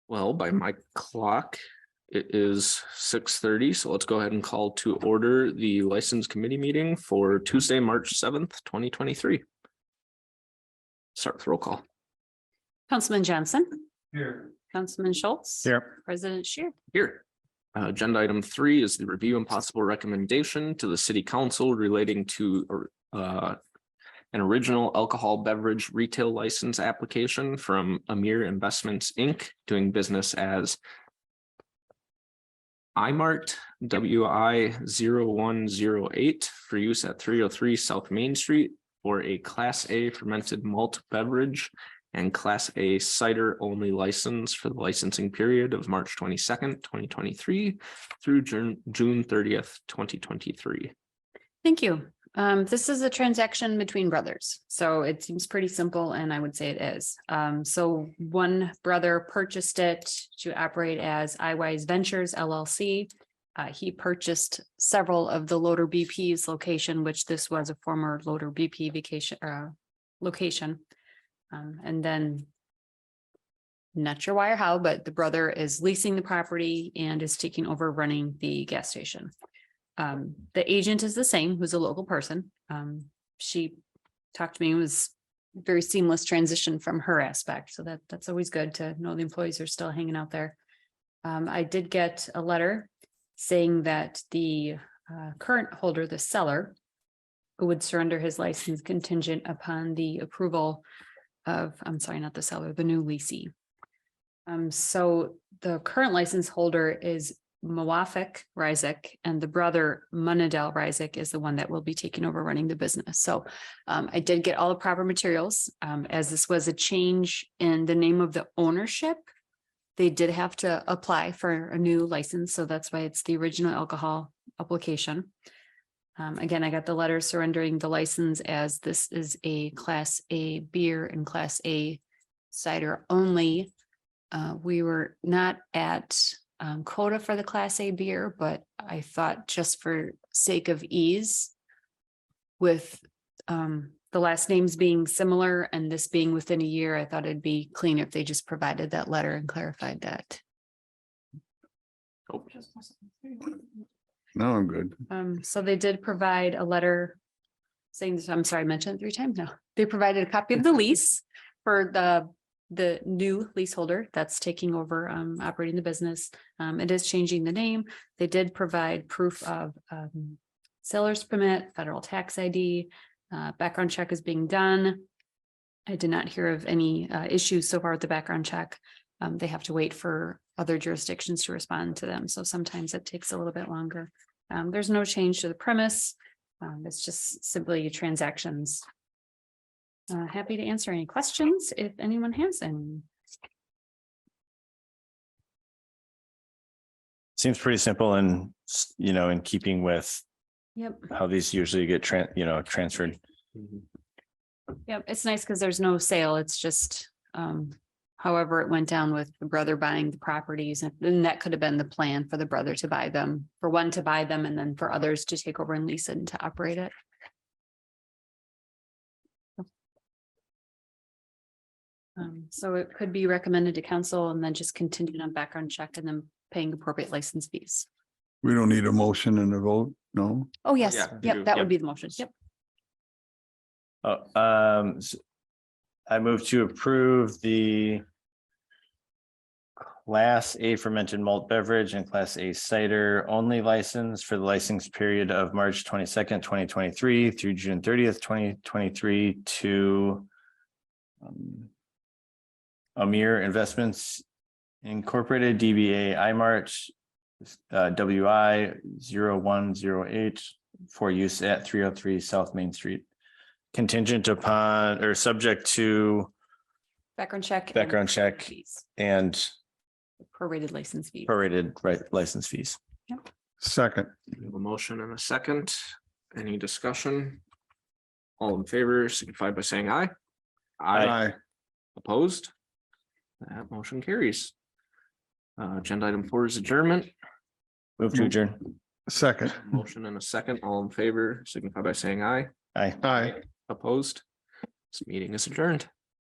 Well, by my clock, it is 6:30, so let's go ahead and call to order the License Committee meeting for Tuesday, March 7th, 2023. Start with roll call. Councilman Johnson. Here. Councilman Schultz. Here. President Scheer. Here. Agenda item 3 is the review and possible recommendation to the City Council relating to an original alcohol beverage retail license application from Amir Investments, Inc., doing business as iMart WI0108 for use at 303 South Main Street for a Class A fermented malt beverage and Class A cider only license for the licensing period of March 22nd, 2023 through June 30th, 2023. Thank you. This is a transaction between brothers, so it seems pretty simple, and I would say it is. So one brother purchased it to operate as iWise Ventures LLC. He purchased several of the Loader BP's location, which this was a former Loader BP vacation location. And then not sure why or how, but the brother is leasing the property and is taking over running the gas station. The agent is the same, who's a local person. She talked to me, it was a very seamless transition from her aspect. So that's always good to know the employees are still hanging out there. I did get a letter saying that the current holder, the seller, who would surrender his license contingent upon the approval of, I'm sorry, not the seller, the new leasee. So the current license holder is Mawafik Rizik, and the brother Munadel Rizik is the one that will be taking over running the business. So I did get all the proper materials. As this was a change in the name of the ownership, they did have to apply for a new license. So that's why it's the original alcohol application. Again, I got the letter surrendering the license as this is a Class A beer and Class A cider only. We were not at quota for the Class A beer, but I thought just for sake of ease with the last names being similar and this being within a year, I thought it'd be clean if they just provided that letter and clarified that. Oh. No, I'm good. So they did provide a letter saying, I'm sorry, I mentioned it 3 times now. They provided a copy of the lease for the new leaseholder that's taking over operating the business. It is changing the name. They did provide proof of seller's permit, federal tax ID, background check is being done. I did not hear of any issues so far with the background check. They have to wait for other jurisdictions to respond to them. So sometimes it takes a little bit longer. There's no change to the premise. It's just simply transactions. Happy to answer any questions if anyone has any. Seems pretty simple and, in keeping with Yep. how these usually get transferred. Yep. It's nice because there's no sale. It's just however it went down with the brother buying the properties. And that could have been the plan for the brother to buy them, for one to buy them, and then for others to take over and lease it and to operate it. So it could be recommended to council and then just continue on background check and then paying appropriate license fees. We don't need a motion and a vote, no? Oh, yes. Yeah, you Yep. do. That Yep. would be the motion. Yep. I move to approve the Class A fermented malt beverage and Class A cider only license for the license period of March 22nd, 2023 through June 30th, 2023 to Amir Investments Incorporated, DBA iMart WI0108 for use at 303 South Main Street. Contingent upon or subject to Background check. background check Fees. and Prorated license fee. prorated license fees. Second. We have a motion and a second. Any discussion? All in favor, signify by saying aye. Aye. Opposed? That motion carries. Agenda item 4 is adjournment. Move to adjourn. Second. Motion and a second. All in favor, signify by saying aye. Aye. Aye. Opposed? This meeting is adjourned.